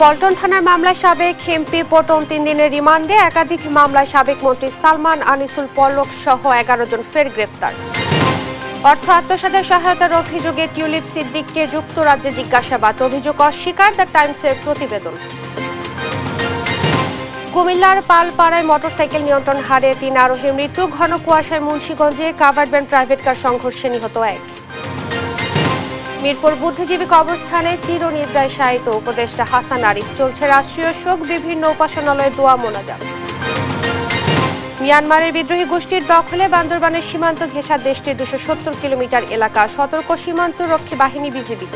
পল্টন থানার মামলায় সাবেক এমপি পল্টন 3 দিনের রিমান্ডে। একাধিক মামলায় সাবেক মন্ত্রী সালমান, আনিসুল পলক সহ 11 জন ফের গ্রেপ্তার। অর্থ আত্মসাতের সহায়তার অভিযোগে টিউলিপ সিদ্দিককে যুক্তরাজ্যে জিজ্ঞাসাবাদ, অভিযোগ অস্বীকার। দ্য টাইমসের প্রতিবেদন। কুমিল্লার পালপাড়ায় মোটরসাইকেল নিয়ন্ত্রণ হারিয়ে 3 আরোহীর মৃত্যু। ঘন কুয়াশায় মুন্সিগঞ্জে কাভার্ড ভ্যান প্রাইভেট কার সংঘর্ষে নিহত 1। মিরপুর বুদ্ধিজীবী কবরস্থানে চিরনিদ্রায় শায়িত উপদেষ্টা হাসান আরিফ। চলছে রাষ্ট্রীয় শোক, বিভিন্ন উপাসনালয়ে দোয়া মোনাজাত। মিয়ানমারের বিদ্রোহী গোষ্ঠীর দখলে বান্দরবানের সীমান্ত ঘেঁষা দেশটির 270 কিলোমিটার এলাকা, সতর্ক সীমান্ত রক্ষী বাহিনী বিজিবি।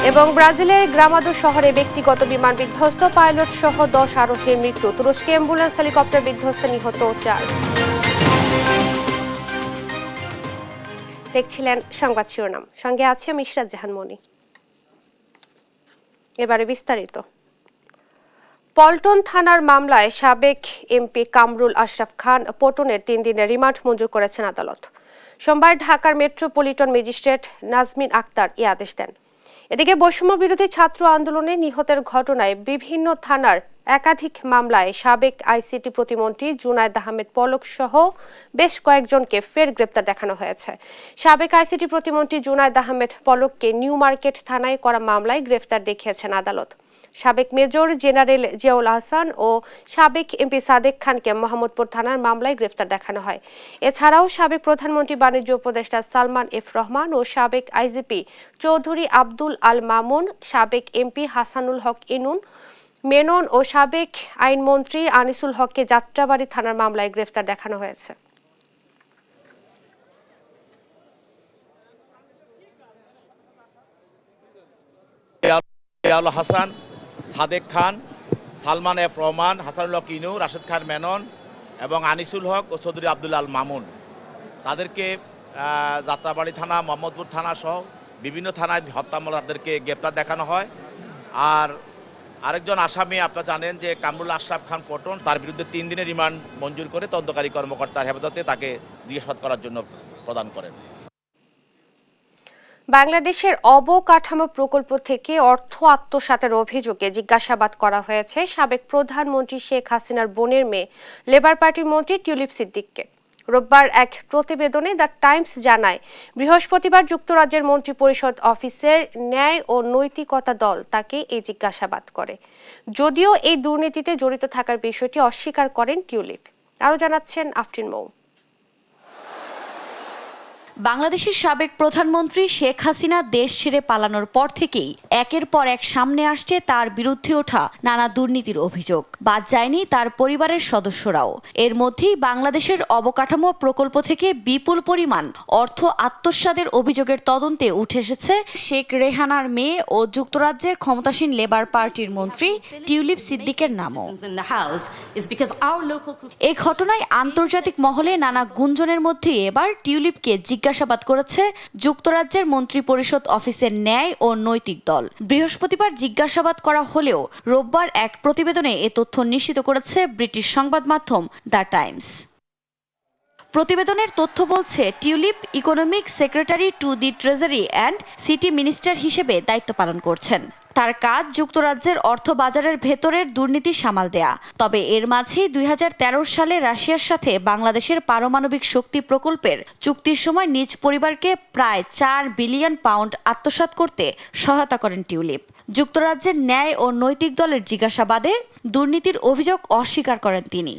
এবং ব্রাজিলের গ্রামাদো শহরে ব্যক্তিগত বিমান বিধ্বস্ত, পাইলট সহ 10 আরোহীর মৃত্যু। তুরস্কে অ্যাম্বুলেন্স হেলিকপ্টার বিধ্বস্তে নিহত 4। দেখছিলেন সংবাদ শিরোনাম, সঙ্গে আছে আমি ইশরাত জাহান মনি। এবারে বিস্তারিত। পল্টন থানার মামলায় সাবেক এমপি কামরুল আশরাফ খান পল্টনের 3 দিনের রিমান্ড মঞ্জুর করেছেন আদালত। সোমবার ঢাকার মেট্রোপলিটন ম্যাজিস্ট্রেট নাজমিন আক্তার এই আদেশ দেন। এদিকে বৈষম্য বিরোধী ছাত্র আন্দোলনে নিহতের ঘটনায় বিভিন্ন থানার একাধিক মামলায় সাবেক আইসিটি প্রতিমন্ত্রী জুনায়েদ আহমেদ পলক সহ বেশ কয়েকজনকে ফের গ্রেপ্তার দেখানো হয়েছে। সাবেক আইসিটি প্রতিমন্ত্রী জুনায়েদ আহমেদ পলককে নিউ মার্কেট থানায় করা মামলায় গ্রেফতার দেখিয়েছেন আদালত। সাবেক মেজর জেনারেল জিয়াউল আহসান ও সাবেক এমপি সাদেক খানকে মোহাম্মদপুর থানার মামলায় গ্রেফতার দেখানো হয়। এছাড়াও সাবেক প্রধানমন্ত্রী বাণিজ্য উপদেষ্টা সালমান এফ রহমান ও সাবেক আইজিপি চৌধুরী আব্দুল আল মামুন, সাবেক এমপি হাসানুল হক ইনুন মেনন ও সাবেক আইনমন্ত্রী আনিসুল হককে যাত্রাবাড়ী থানার মামলায় গ্রেফতার দেখানো হয়েছে। জিয়াউল হাসান, সাদেক খান, সালমান এফ রহমান, হাসানুল হক ইনু, রাশেদ খান মেনন এবং আনিসুল হক ও চৌধুরী আব্দুল আল মামুন, তাদেরকে যাত্রাবাড়ী থানা, মোহাম্মদপুর থানা সহ বিভিন্ন থানায় হত্যা মামলা তাদেরকে গ্রেপ্তার দেখানো হয়। আর আরেকজন আসামি আপনারা জানেন যে কামরুল আশরাফ খান পল্টন, তার বিরুদ্ধে 3 দিনের রিমান্ড মঞ্জুর করে তদন্তকারী কর্মকর্তার হেফাজতে তাকে জিজ্ঞাসাবাদ করার জন্য প্রদান করেন। বাংলাদেশের অবকাঠামো প্রকল্প থেকে অর্থ আত্মসাতের অভিযোগে জিজ্ঞাসাবাদ করা হয়েছে সাবেক প্রধানমন্ত্রী শেখ হাসিনার বোনের মেয়ে লেবার পার্টির মন্ত্রী টিউলিপ সিদ্দিককে। রোববার এক প্রতিবেদনে দ্য টাইমস জানায়, বৃহস্পতিবার যুক্তরাজ্যের মন্ত্রিপরিষদ অফিসের ন্যায় ও নৈতিকতা দল তাকে এই জিজ্ঞাসাবাদ করে। যদিও এই দুর্নীতিতে জড়িত থাকার বিষয়টি অস্বীকার করেন টিউলিপ। আরও জানাচ্ছেন আফরিন মৌ। বাংলাদেশের সাবেক প্রধানমন্ত্রী শেখ হাসিনা দেশ ছেড়ে পালানোর পর থেকেই একের পর এক সামনে আসছে তার বিরুদ্ধে ওঠা নানা দুর্নীতির অভিযোগ। বাদ যায়নি তার পরিবারের সদস্যরাও। এর মধ্যেই বাংলাদেশের অবকাঠামো প্রকল্প থেকে বিপুল পরিমাণ অর্থ আত্মসাতের অভিযোগের তদন্তে উঠে এসেছে শেখ রেহানার মেয়ে ও যুক্তরাজ্যের ক্ষমতাসীন লেবার পার্টির মন্ত্রী টিউলিপ সিদ্দিকের নামও। এ ঘটনায় আন্তর্জাতিক মহলে নানা গুঞ্জনের মধ্যে এবার টিউলিপকে জিজ্ঞাসাবাদ করেছে যুক্তরাজ্যের মন্ত্রিপরিষদ অফিসের ন্যায় ও নৈতিক দল। বৃহস্পতিবার জিজ্ঞাসাবাদ করা হলেও রোববার এক প্রতিবেদনে এ তথ্য নিশ্চিত করেছে ব্রিটিশ সংবাদ মাধ্যম দ্য টাইমস। প্রতিবেদনের তথ্য বলছে, tulip economic secretary to the treasury and city minister হিসেবে দায়িত্ব পালন করছেন। তার কাজ যুক্তরাজ্যের অর্থ বাজারের ভেতরের দুর্নীতি সামাল দেয়া। তবে এর মাঝেই 2013 সালে রাশিয়ার সাথে বাংলাদেশের পারমাণবিক শক্তি প্রকল্পের চুক্তির সময় নিজ পরিবারকে প্রায় 4 বিলিয়ন পাউন্ড আত্মসাৎ করতে সহায়তা করেন টিউলিপ। যুক্তরাজ্যের ন্যায় ও নৈতিক দলের জিজ্ঞাসাবাদে দুর্নীতির অভিযোগ অস্বীকার করেন তিনি।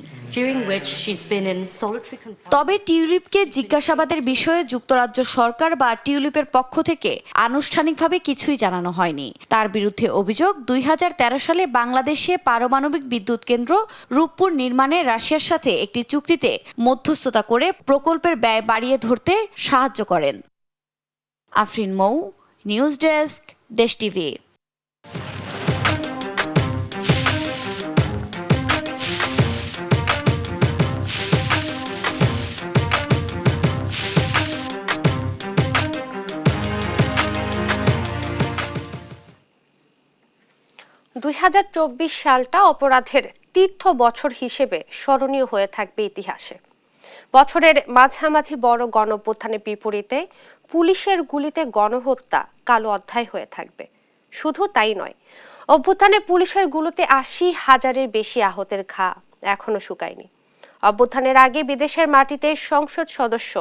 তবে টিউলিপকে জিজ্ঞাসাবাদের বিষয়ে যুক্তরাজ্য সরকার বা টিউলিপের পক্ষ থেকে আনুষ্ঠানিকভাবে কিছুই জানানো হয়নি। তার বিরুদ্ধে অভিযোগ, 2013 সালে বাংলাদেশে পারমাণবিক বিদ্যুৎ কেন্দ্র রূপপুর নির্মাণে রাশিয়ার সাথে একটি চুক্তিতে মধ্যস্থতা করে প্রকল্পের ব্যয় বাড়িয়ে ধরতে সাহায্য করেন। আফরিন মৌ, নিউজ ডেস্ক, দেশ টিভি। 2024 সালটা অপরাধের তীর্থ বছর হিসেবে স্মরণীয় হয়ে থাকবে ইতিহাসে। বছরের মাঝামাঝি বড় গণঅভ্যুত্থানের বিপরীতে পুলিশের গুলিতে গণহত্যা কালো অধ্যায় হয়ে থাকবে। শুধু তাই নয়, অভ্যুত্থানে পুলিশের গুলিতে ৮০,০০০-এর বেশি আহতের ঘা এখনো শুকায়নি। অভ্যুত্থানের আগে বিদেশের মাটিতে সংসদ সদস্য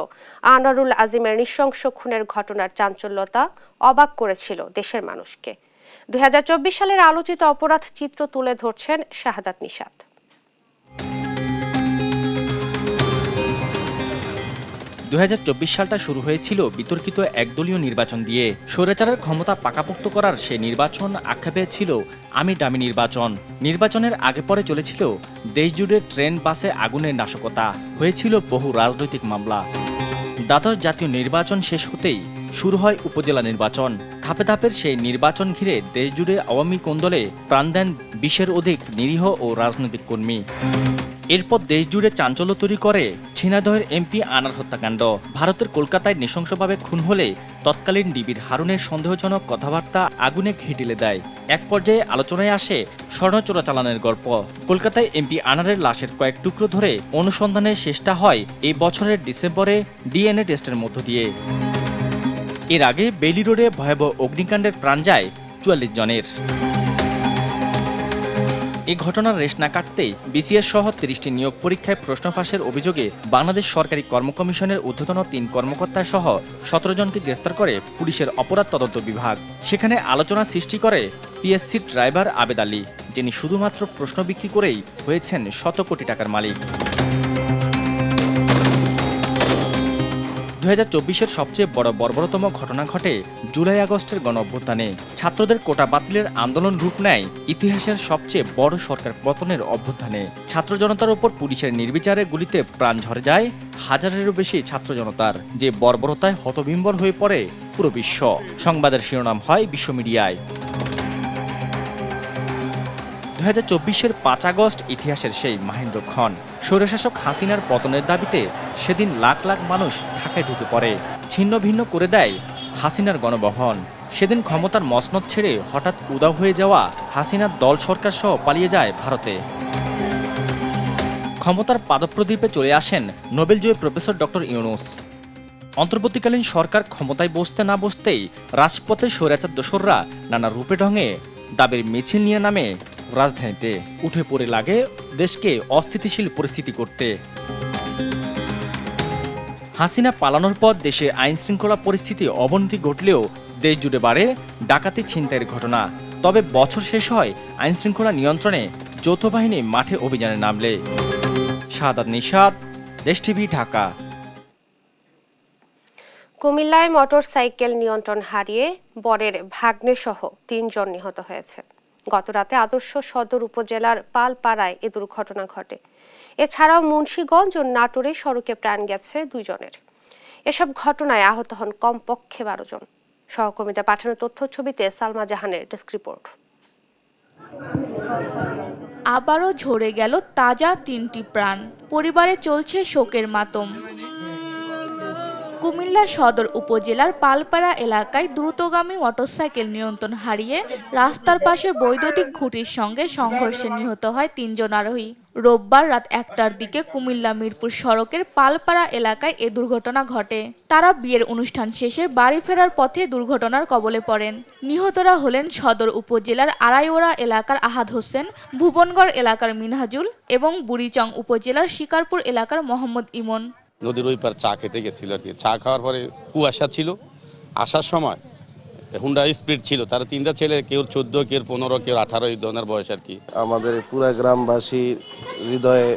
আনোয়ারুল আজিমের নৃশংস খুনের ঘটনার চাঞ্চল্যতা অবাক করেছিল দেশের মানুষকে। ২০২৪ সালের আলোচিত অপরাধ চিত্র তুলে ধরছেন শাহাদাত নিশাত। ২০২৪ সালটা শুরু হয়েছিল বিতর্কিত একদলীয় নির্বাচন দিয়ে। স্বৈরাচারের ক্ষমতা পাকাপোক্ত করার সেই নির্বাচন আখ্যা পেয়েছিল আমি ডামি নির্বাচন। নির্বাচনের আগে পরে চলেছিল দেশজুড়ে ট্রেন বাসে আগুনের নাশকতা, হয়েছিল বহু রাজনৈতিক মামলা। দ্বাদশ জাতীয় নির্বাচন শেষ হতেই শুরু হয় উপজেলা নির্বাচন। ধাপে ধাপের সেই নির্বাচন ঘিরে দেশজুড়ে আওয়ামী কোন্দলে প্রাণ দেন ২০-এর অধিক নিরীহ ও রাজনৈতিক কর্মী। এরপর দেশজুড়ে চাঞ্চল্য তৈরি করে ঝিনাইদহের এমপি আনার হত্যাকাণ্ড। ভারতের কলকাতায় নৃশংসভাবে খুন হলে তৎকালীন ডিবির হারুনের সন্দেহজনক কথাবার্তা আগুনে ঘেঁটিলে দেয়। এক পর্যায়ে আলোচনায় আসে স্বর্ণ চোরাচালানের গল্প। কলকাতায় এমপি আনারের লাশের কয়েক টুকরো ধরে অনুসন্ধানের শেষটা হয় এই বছরের ডিসেম্বরে ডিএনএ টেস্টের মধ্য দিয়ে। এর আগে বেইলি রোডে ভয়াবহ অগ্নিকাণ্ডের প্রাণ যায় ৪৪ জনের। এই ঘটনার রেশ না কাটতেই বিসিএস সহ ৩০টি নিয়োগ পরীক্ষায় প্রশ্ন ফাঁসের অভিযোগে বাংলাদেশ সরকারি কর্ম কমিশনের ঊর্ধ্বতন ৩ কর্মকর্তা সহ ১৭ জনকে গ্রেফতার করে পুলিশের অপরাধ তদন্ত বিভাগ। সেখানে আলোচনা সৃষ্টি করে পিএসসি ড্রাইভার আবেদ আলী, যিনি শুধুমাত্র প্রশ্ন বিক্রি করেই হয়েছেন শত কোটি টাকার মালিক। ২০২৪-এর সবচেয়ে বড় বর্বরতম ঘটনা ঘটে জুলাই আগস্টের গণঅভ্যুত্থানে। ছাত্রদের কোটা বাতিলের আন্দোলন রূপ নেয় ইতিহাসের সবচেয়ে বড় সরকার পতনের অভ্যুত্থানে। ছাত্র জনতার উপর পুলিশের নির্বিচারে গুলিতে প্রাণ ঝরে যায় হাজারেরও বেশি ছাত্র জনতার। যে বর্বরতায় হতবিম্বর হয়ে পড়ে পুরো বিশ্ব। সংবাদের শিরোনাম হয় বিশ্ব মিডিয়ায়। ২০২৪-এর ৫ আগস্ট ইতিহাসের সেই মাহেন্দ্রক্ষণ। স্বৈরশাসক হাসিনার পতনের দাবিতে সেদিন লাখ লাখ মানুষ ঢাকায় ঢুকে পড়ে। ছিন্ন ভিন্ন করে দেয় হাসিনার গণভবন। সেদিন ক্ষমতার মসনদ ছেড়ে হঠাৎ উধাও হয়ে যাওয়া হাসিনার দল সরকার সহ পালিয়ে যায় ভারতে। ক্ষমতার পাদপ্রদীপে চলে আসেন নোবেলজয়ী প্রফেসর ডক্টর ইউনূস। অন্তর্বর্তীকালীন সরকার ক্ষমতায় বসতে না বসতেই রাজপথে স্বৈরাচার দোসররা নানা রূপে ঢঙে দাবির মিছিল নিয়ে নামে রাজধানীতে। উঠে পড়ে লাগে দেশকে অস্থিতিশীল পরিস্থিতি করতে। হাসিনা পালানোর পর দেশে আইন শৃঙ্খলা পরিস্থিতি অবনতি ঘটলেও দেশ জুড়ে বাড়ে ডাকাতি ছিনতাইয়ের ঘটনা। তবে বছর শেষ হয় আইন শৃঙ্খলা নিয়ন্ত্রণে যৌথ বাহিনী মাঠে অভিযানে নামলে। শাহাদাত নিশাত, দেশ টিভি, ঢাকা। কুমিল্লায় মোটরসাইকেল নিয়ন্ত্রণ হারিয়ে বরের ভাগ্নে সহ ৩ জন নিহত হয়েছে। গতরাতে আদর্শ সদর উপজেলার পালপাড়ায় এ দুর্ঘটনা ঘটে। এছাড়াও মুন্সিগঞ্জ ও নাটোরে সড়কে প্রাণ গেছে ২ জনের। এসব ঘটনায় আহত হন কমপক্ষে ১২ জন। সহকর্মীদের পাঠানো তথ্য ছবিতে সালমা জাহানের ডেস্ক রিপোর্ট। আবারও ঝরে গেল তাজা ৩টি প্রাণ। পরিবারে চলছে শোকের মাতম। কুমিল্লা সদর উপজেলার পালপাড়া এলাকায় দ্রুতগামী মোটরসাইকেল নিয়ন্ত্রণ হারিয়ে রাস্তার পাশে বৈদ্যুতিক খুঁটির সঙ্গে সংঘর্ষে নিহত হয় ৩ জন আরোহী। রোববার রাত ১টার দিকে কুমিল্লা মিরপুর সড়কের পালপাড়া এলাকায় এ দুর্ঘটনা ঘটে। তারা বিয়ের অনুষ্ঠান শেষে বাড়ি ফেরার পথে দুর্ঘটনার কবলে পড়েন। নিহতরা হলেন সদর উপজেলার আড়াইওড়া এলাকার আহাদ হোসেন, ভুবনগড় এলাকার মিনহাজুল এবং বুড়িচং উপজেলার শিকারপুর এলাকার মোহাম্মদ ইমন। নদীর ওই পার চা খেতে গেছিল আর কি। চা খাওয়ার পরে কুয়াশা ছিল, আসার সময় হুন্ডা স্পিড ছিল। তারা 3টা ছেলে, কেউ 14, কেউ 15, কেউ 18 এই ধরনের বয়স আর কি। আমাদের পুরা গ্রামবাসী হৃদয়ে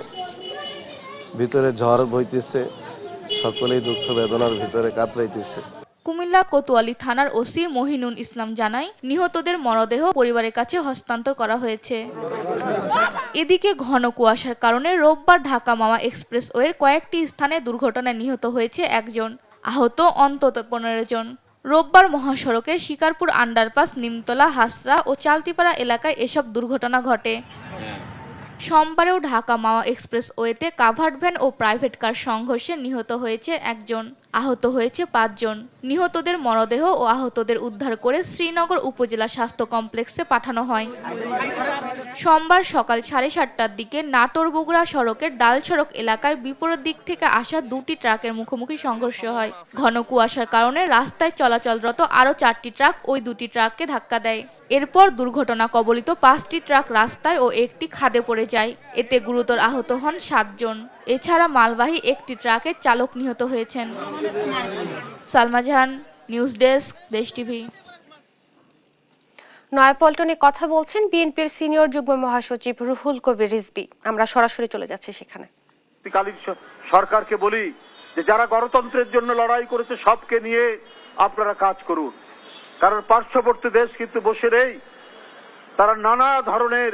ভিতরে ঝড় বইতেছে, সকলেই দুঃখ বেদনার ভিতরে কাতরাইতেছে। কুমিল্লা কোতোয়ালি থানার ওসি মহিনুল ইসলাম জানায়, নিহতদের মরদেহ পরিবারের কাছে হস্তান্তর করা হয়েছে। এদিকে ঘন কুয়াশার কারণে রোববার ঢাকা মাওয়া এক্সপ্রেসওয়ের কয়েকটি স্থানে দুর্ঘটনায় নিহত হয়েছে 1 জন, আহত অন্তত 15 জন। রোববার মহাসড়কের শিকারপুর আন্ডারপাস, নিমতলা, হাসরা ও চালতিপাড়া এলাকায় এসব দুর্ঘটনা ঘটে। সোমবারেও ঢাকা মাওয়া এক্সপ্রেসওয়েতে কাভার্ড ভ্যান ও প্রাইভেট কার সংঘর্ষে নিহত হয়েছে 1 জন। আহত হয়েছে 5 জন। নিহতদের মরদেহ ও আহতদের উদ্ধার করে শ্রীনগর উপজেলা স্বাস্থ্য কমপ্লেক্সে পাঠানো হয়। সোমবার সকাল 7:30টার দিকে নাটোর-বগুড়া সড়কের ডাল সড়ক এলাকায় বিপরীত দিক থেকে আসা দুটি ট্রাকের মুখোমুখি সংঘর্ষ হয়। ঘন কুয়াশার কারণে রাস্তায় চলাচলরত আরও 4টি ট্রাক ওই দুটি ট্রাককে ধাক্কা দেয়। এরপর দুর্ঘটনা কবলিত 5টি ট্রাক রাস্তায় ও একটি খাদে পড়ে যায়। এতে গুরুতর আহত হন 7 জন। এছাড়া মালবাহী একটি ট্রাকের চালক নিহত হয়েছেন। সালমা জাহান, নিউজ ডেস্ক, দেশ টিভি। নয়াপল্টনে কথা বলছেন বিএনপির সিনিয়র যুগ্ম মহাসচিব রুহুল কবির রিজভী। আমরা সরাসরি চলে যাচ্ছি সেখানে। সরকারকে বলি যে যারা গণতন্ত্রের জন্য লড়াই করেছে সবকে নিয়ে আপনারা কাজ করুন, কারণ পার্শ্ববর্তী দেশ কিন্তু বসে নেই। তারা নানা ধরনের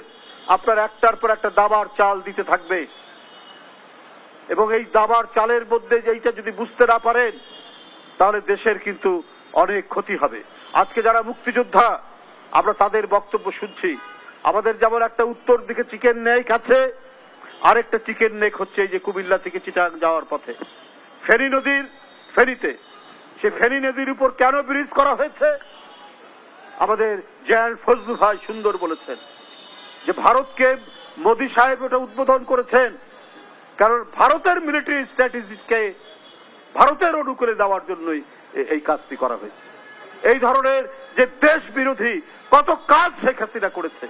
আপনার একটার পর একটা দাবার চাল দিতে থাকবে, এবং এই দাবার চালের মধ্যে এইটা যদি বুঝতে না পারেন তাহলে দেশের কিন্তু অনেক ক্ষতি হবে। আজকে যারা মুক্তিযোদ্ধা আমরা তাদের বক্তব্য শুনছি, আমাদের যেমন একটা উত্তর দিকে চিকেন নেক আছে, আরেকটা চিকেন নেক হচ্ছে এই যে কুমিল্লা থেকে চিটাগাং যাওয়ার পথে ফেনী নদীর ফেনীতে। সে ফেনী নদীর উপর কেন ব্রিজ করা হয়েছে? আমাদের জেনারেল ফজলুল ভাই সুন্দর বলেছেন যে ভারতকে মোদী সাহেব ওটা উদ্বোধন করেছেন কারণ ভারতের মিলিটারি স্ট্র্যাটেজিকে ভারতের অনুকূলে দেওয়ার জন্যই এই কাজটি করা হয়েছে। এই ধরনের যে দেশ বিরোধী কত কাজ শেখ হাসিনা করেছে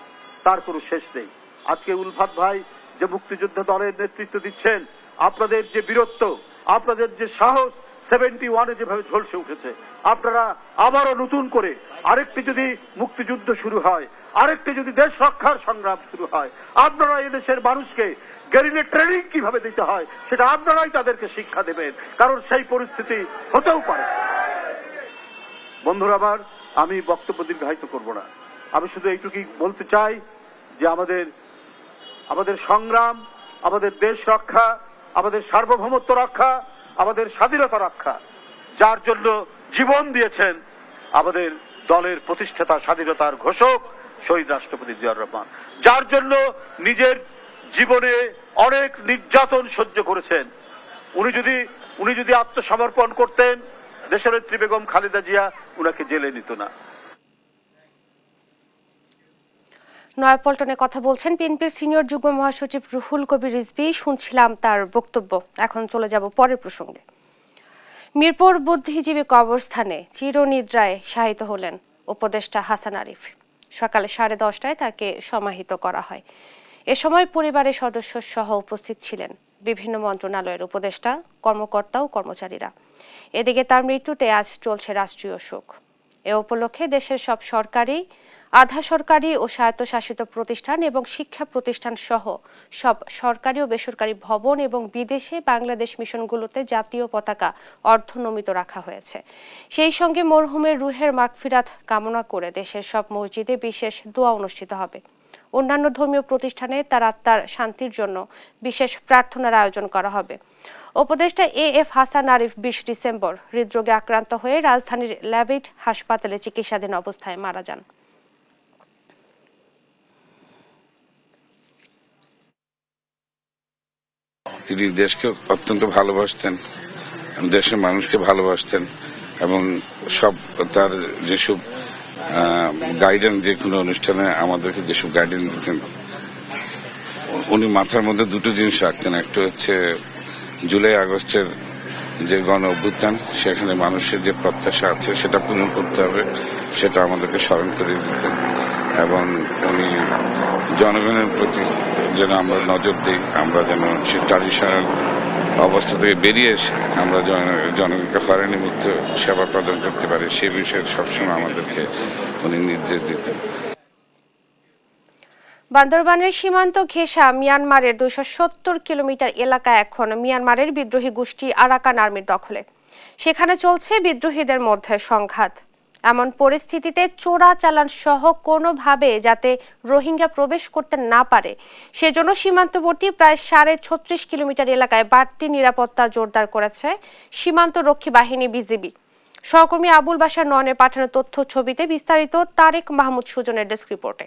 তার কোনো শেষ নেই। আজকে উলফাত ভাই যে মুক্তিযুদ্ধ দলের নেতৃত্ব দিচ্ছেন, আপনাদের যে বীরত্ব, আপনাদের যে সাহস 71-এ যেভাবে ঝলসে উঠেছে, আপনারা আবারও নতুন করে আরেকটি যদি মুক্তিযুদ্ধ শুরু হয়, আরেকটি যদি দেশ রক্ষার সংগ্রাম শুরু হয়, আপনারা এদেশের মানুষকে গেরিলা ট্রেনিং কিভাবে দিতে হয় সেটা আপনারাই তাদেরকে শিক্ষা দেবেন, কারণ সেই পরিস্থিতি হতেও পারে। বন্ধুরা আমার, আমি বক্তব্য দীর্ঘায়িত করব না, আমি শুধু এইটুকুই বলতে চাই যে আমাদের সংগ্রাম, আমাদের দেশ রক্ষা, আমাদের সার্বভৌমত্ব রক্ষা, আমাদের স্বাধীনতা রক্ষা, যার জন্য জীবন দিয়েছেন আমাদের দলের প্রতিষ্ঠাতা স্বাধীনতার ঘোষক শহীদ রাষ্ট্রপতি জিয়াউর রহমান, যার জন্য নিজের জীবনে অনেক নির্যাতন সহ্য করেছেন। উনি যদি আত্মসমর্পণ করতেন, দেশনেত্রী বেগম খালেদা জিয়া উনাকে জেলে নিত না। নয়াপল্টনে কথা বলছেন বিএনপির সিনিয়র যুগ্ম মহাসচিব রুহুল কবির রিজভী। শুনছিলাম তার বক্তব্য। এখন চলে যাব পরের প্রসঙ্গে। মিরপুর বুদ্ধিজীবী কবরস্থানে চিরনিদ্রায় শায়িত হলেন উপদেষ্টা হাসান আরিফ। সকালে 10:30টায় তাকে সমাহিত করা হয়। এ সময় পরিবারের সদস্য সহ উপস্থিত ছিলেন বিভিন্ন মন্ত্রণালয়ের উপদেষ্টা, কর্মকর্তা ও কর্মচারীরা। এদিকে তার মৃত্যুতে আজ চলছে রাষ্ট্রীয় শোক। এ উপলক্ষে দেশের সব সরকারি, আধা সরকারি ও স্বায়ত্তশাসিত প্রতিষ্ঠান এবং শিক্ষা প্রতিষ্ঠান সহ সব সরকারি ও বেসরকারি ভবন এবং বিদেশে বাংলাদেশ মিশনগুলোতে জাতীয় পতাকা অর্ধনমিত রাখা হয়েছে। সেই সঙ্গে মরহুমের রুহের মাগফিরাত কামনা করে দেশের সব মসজিদে বিশেষ দোয়া অনুষ্ঠিত হবে। অন্যান্য ধর্মীয় প্রতিষ্ঠানে তার আত্মার শান্তির জন্য বিশেষ প্রার্থনার আয়োজন করা হবে। উপদেষ্টা এএফ হাসান আরিফ 20 ডিসেম্বর হৃদরোগে আক্রান্ত হয়ে রাজধানীর ল্যাভিট হাসপাতালে চিকিৎসাধীন অবস্থায় মারা যান। তিনি দেশকে অত্যন্ত ভালোবাসতেন, দেশের মানুষকে ভালোবাসতেন এবং সব তার যেসব গাইডেন্স, যে কোনো অনুষ্ঠানে আমাদেরকে যেসব গাইডেন্স দিতেন, উনি মাথার মধ্যে দুটো জিনিস রাখতেন। একটা হচ্ছে জুলাই আগস্টের যে গণ অভ্যুত্থান, সেখানে মানুষের যে প্রত্যাশা আছে সেটা পূরণ করতে হবে, সেটা আমাদেরকে স্মরণ করে দিতেন। এবং উনি জনগণের প্রতি যেন আমরা নজর দিই, আমরা যেন সেই ট্র্যাডিশনাল অবস্থা থেকে বেরিয়ে এসে আমরা জনগণকে হয়রানি মুক্ত সেবা প্রদান করতে পারি, সে বিষয়ে সবসময় আমাদেরকে উনি নির্দেশ দিতেন। বান্দরবানের সীমান্ত ঘেঁষা মিয়ানমারের 270 কিলোমিটার এলাকা এখন মিয়ানমারের বিদ্রোহী গোষ্ঠী আরাকান আর্মির দখলে। সেখানে চলছে বিদ্রোহীদের মধ্যে সংঘাত। এমন পরিস্থিতিতে চোরাচালান সহ কোনোভাবে যাতে রোহিঙ্গা প্রবেশ করতে না পারে, সেজন্য সীমান্তবর্তী প্রায় 36.5 কিলোমিটার এলাকায় বাড়তি নিরাপত্তা জোরদার করেছে সীমান্ত রক্ষী বাহিনী বিজিবি। সহকর্মী আবুল বাশার নয়নের পাঠানো তথ্য ছবিতে বিস্তারিত তারেক মাহমুদ সুজনের ডেস্ক রিপোর্টে।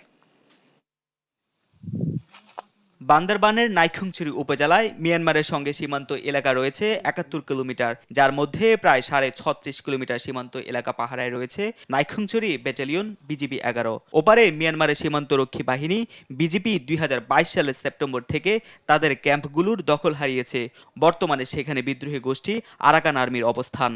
বান্দরবানের নাইখংছড়ি উপজেলায় মিয়ানমারের সঙ্গে সীমান্ত এলাকা রয়েছে ৭১ কিলোমিটার, যার মধ্যে প্রায় ৩৬.৫ কিলোমিটার সীমান্ত এলাকা পাহারায় রয়েছে নাইখংছড়ি ব্যাটালিয়ন বিজিবি ১১। ওপারে মিয়ানমারের সীমান্তরক্ষী বাহিনী বিজিবি ২০২২ সালের সেপ্টেম্বর থেকে তাদের ক্যাম্পগুলোর দখল হারিয়েছে। বর্তমানে সেখানে বিদ্রোহী গোষ্ঠী আরাকান আর্মির অবস্থান।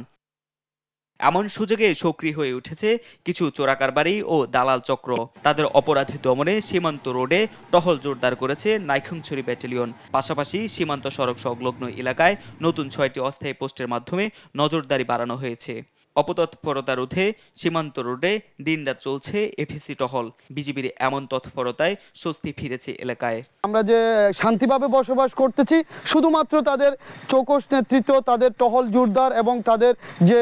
এমন সুযোগে সক্রিয় হয়ে উঠেছে কিছু চোরাকারবারি ও দালাল চক্র। তাদের অপরাধী দমনে সীমান্ত রোডে টহল জোরদার করেছে নাইখংছড়ি ব্যাটালিয়ন। পাশাপাশি সীমান্ত সড়ক সংলগ্ন এলাকায় নতুন ৬টি অস্থায়ী পোস্টের মাধ্যমে নজরদারি বাড়ানো হয়েছে। অপতৎপরতা রোধে সীমান্ত রোডে দিনরাত চলছে এফিসি টহল। বিজিবির এমন তৎপরতায় স্বস্তি ফিরেছে এলাকায়। আমরা যে শান্তিভাবে বসবাস করতেছি শুধুমাত্র তাদের চৌকস নেতৃত্ব, তাদের টহল জোরদার এবং তাদের যে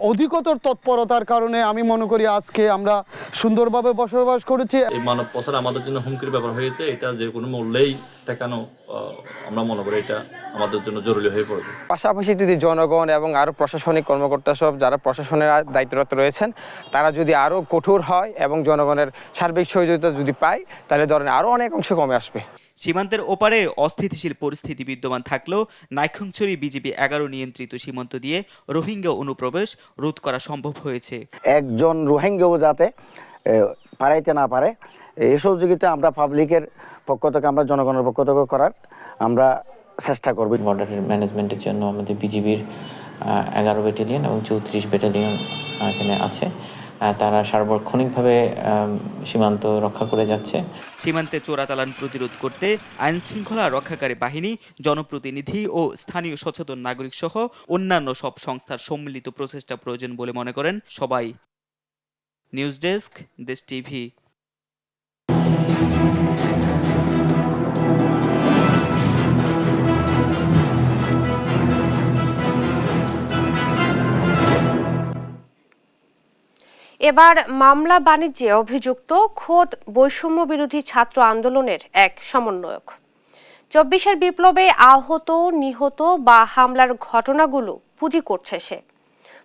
অধিকতর তৎপরতার কারণে আমি মনে করি আজকে আমরা সুন্দরভাবে বসবাস করেছি। এই মানব পাচার আমাদের জন্য হুমকির ব্যাপার হয়েছে। এটা যে কোনো মূল্যেই ঠেকানো আমরা মনে করি এটা আমাদের জন্য জরুরি হয়ে পড়েছে। পাশাপাশি যদি জনগণ এবং আরো প্রশাসনিক কর্মকর্তা সব যারা প্রশাসনের দায়িত্বরত রয়েছেন তারা যদি আরো কঠোর হয় এবং জনগণের সার্বিক সহযোগিতা যদি পায় তাহলে ধরেন আরো অনেক অংশ কমে আসবে। সীমান্তের ওপারে অস্থিতিশীল পরিস্থিতি বিদ্যমান থাকলেও নাইখংছড়ি বিজিবি ১১ নিয়ন্ত্রিত সীমান্ত দিয়ে রোহিঙ্গা অনুপ্রবেশ রোধ করা সম্ভব হয়েছে। একজন রোহিঙ্গাও যাতে পারাইতে না পারে এই সহযোগিতা আমরা পাবলিকের পক্ষ থেকে, আমরা জনগণের পক্ষ থেকে করার আমরা চেষ্টা করব। বর্ডার ম্যানেজমেন্টের জন্য আমাদের বিজিবির ১১ ব্যাটালিয়ন এবং ৩৪ ব্যাটালিয়ন এখানে আছে। তারা সার্বক্ষণিকভাবে সীমান্ত রক্ষা করে যাচ্ছে। সীমান্তে চোরাচালান প্রতিরোধ করতে আইন শৃঙ্খলা রক্ষাকারী বাহিনী, জনপ্রতিনিধি ও স্থানীয় সচেতন নাগরিক সহ অন্যান্য সব সংস্থার সম্মিলিত প্রচেষ্টা প্রয়োজন বলে মনে করেন সবাই। নিউজ ডেস্ক, দেশ টিভি। এবার মামলা বাণিজ্যে অভিযুক্ত খোদ বৈষম্য বিরোধী ছাত্র আন্দোলনের এক সমন্বয়ক। ২৪-এর বিপ্লবে আহত, নিহত বা হামলার ঘটনাগুলো পুঁজি করছে সে।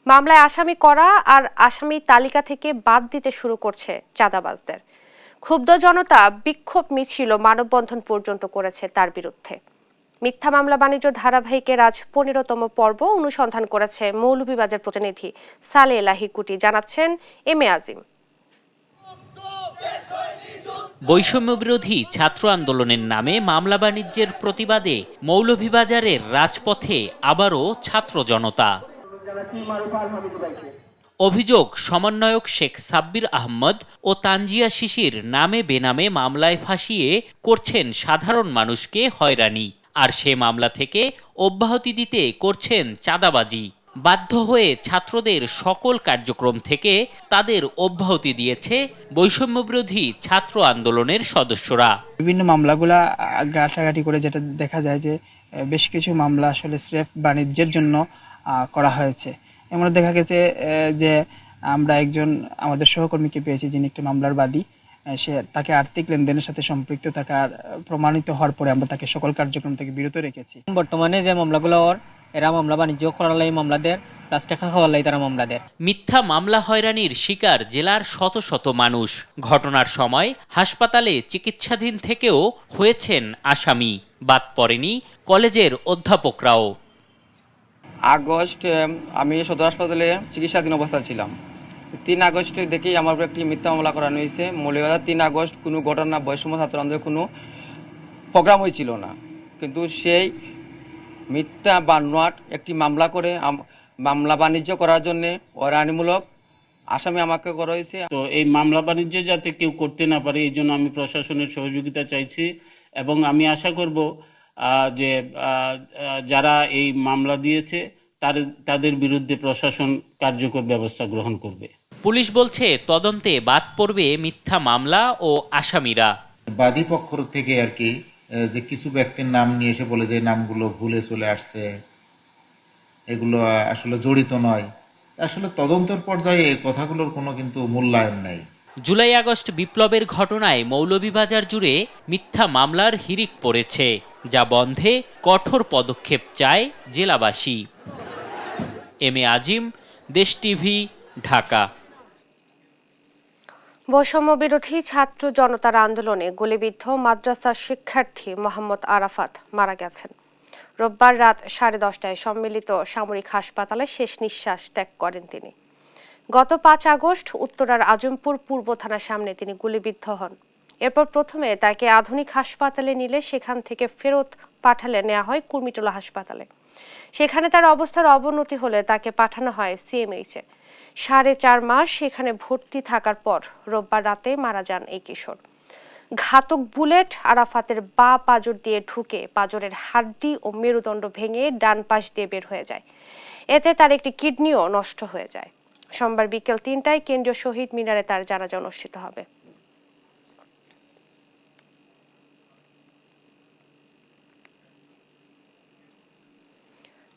মামলায় আসামি করা আর আসামি তালিকা থেকে বাদ দিতে শুরু করছে চাঁদাবাজদের। ক্ষুব্ধ জনতা বিক্ষোভ মিছিল, মানববন্ধন পর্যন্ত করেছে তার বিরুদ্ধে। মিথ্যা মামলা বাণিজ্য ধারাবাহিকের আজ ১৫তম পর্ব অনুসন্ধান করেছে মৌলভীবাজার প্রতিনিধি সালে এলাহি কুটি, জানাচ্ছেন এম এ আজিম। বৈষম্য বিরোধী ছাত্র আন্দোলনের নামে মামলা বাণিজ্যের প্রতিবাদে মৌলভীবাজারের রাজপথে আবারও ছাত্র জনতা। অভিযোগ, সমন্বয়ক শেখ সাব্বির আহমদ ও তানজিয়া শিশির নামে বেনামে মামলায় ফাঁসিয়ে করছেন সাধারণ মানুষকে হয়রানি, আর সে মামলা থেকে অব্যাহতি দিতে করছেন চাঁদাবাজি। বাধ্য হয়ে ছাত্রদের সকল কার্যক্রম থেকে তাদের অব্যাহতি দিয়েছে বৈষম্য বিরোধী ছাত্র আন্দোলনের সদস্যরা। বিভিন্ন মামলাগুলা ঘাটাঘাটি করে যেটা দেখা যায় যে বেশ কিছু মামলা আসলে স্রেফ বাণিজ্যের জন্য করা হয়েছে। এমন দেখা গেছে যে আমরা একজন আমাদের সহকর্মীকে পেয়েছি যিনি একটি মামলার বাদী। সে তাকে আর্থিক লেনদেনের সাথে সম্পৃক্ত থাকার প্রমাণিত হওয়ার পরে আমরা তাকে সকল কার্যক্রম থেকে বিরত রেখেছি। বর্তমানে যে মামলাগুলো এরা মামলা বাণিজ্য করার লাই মামলা দেয়, প্লাস টাকা খাওয়ার লাই তারা মামলা দেয়। মিথ্যা মামলা হয়রানির শিকার জেলার শত শত মানুষ। ঘটনার সময় হাসপাতালে চিকিৎসাধীন থেকেও হয়েছেন আসামি। বাদ পড়েনি কলেজের অধ্যাপকরাও। আগস্ট আমি সদর হাসপাতালে চিকিৎসাধীন অবস্থায় ছিলাম। ৩ আগস্ট দেখেই আমার উপর একটি মিথ্যা মামলা করানো হয়েছে। মৌলভীবাজার 3 আগস্ট কোনো ঘটনা বৈষম্য ছাত্র আন্দোলনের কোনো প্রোগ্রাম হয়েছিল না, কিন্তু সেই মিথ্যা বানোয়াট একটি মামলা করে মামলা বাণিজ্য করার জন্য হয়রানিমূলক আসামি আমাকে করা হয়েছে। তো এই মামলা বাণিজ্য যাতে কেউ করতে না পারে এই জন্য আমি প্রশাসনের সহযোগিতা চাইছি, এবং আমি আশা করব যে যারা এই মামলা দিয়েছে তাদের বিরুদ্ধে প্রশাসন কার্যকর ব্যবস্থা গ্রহণ করবে। পুলিশ বলছে তদন্তে বাদ পড়বে মিথ্যা মামলা ও আসামিরা। বাদী পক্ষ থেকে আর কি যে কিছু ব্যক্তির নাম নিয়ে এসে বলে যে নামগুলো ভুলে চলে আসছে, এগুলো আসলে জড়িত নয়। আসলে তদন্তের পর্যায়ে এই কথাগুলোর কোনো কিন্তু মূল্যায়ন নেই। জুলাই আগস্ট বিপ্লবের ঘটনায় মৌলভীবাজার জুড়ে মিথ্যা মামলার হিড়িক পড়েছে, যা বন্ধে কঠোর পদক্ষেপ চায় জেলাবাসী। এম এ আজিম, দেশ টিভি, ঢাকা। বৈষম্য বিরোধী ছাত্র জনতার আন্দোলনে গুলিবিদ্ধ মাদ্রাসা শিক্ষার্থী মোহাম্মদ আরাফাত মারা গেছেন। রোববার রাত 10:30টায় সম্মিলিত সামরিক হাসপাতালে শেষ নিঃশ্বাস ত্যাগ করেন তিনি। গত 5 আগস্ট উত্তরার আজমপুর পূর্ব থানার সামনে তিনি গুলিবিদ্ধ হন। এরপর প্রথমে তাকে আধুনিক হাসপাতালে নিলে সেখান থেকে ফেরত পাঠালে নেওয়া হয় কুর্মিটোলা হাসপাতালে। সেখানে তার অবস্থার অবনতি হলে তাকে পাঠানো হয় সিএমএইচে। 4.5 মাস সেখানে ভর্তি থাকার পর রোববার রাতে মারা যান এই কিশোর। ঘাতক বুলেট আরাফাতের বাঁ পাঁজর দিয়ে ঢুকে পাঁজরের হাড্ডি ও মেরুদণ্ড ভেঙে ডান পাশ দিয়ে বের হয়ে যায়। এতে তার একটি কিডনিও নষ্ট হয়ে যায়। সোমবার বিকেল 3টায় কেন্দ্রীয় শহীদ মিনারে তার জানাজা অনুষ্ঠিত হবে।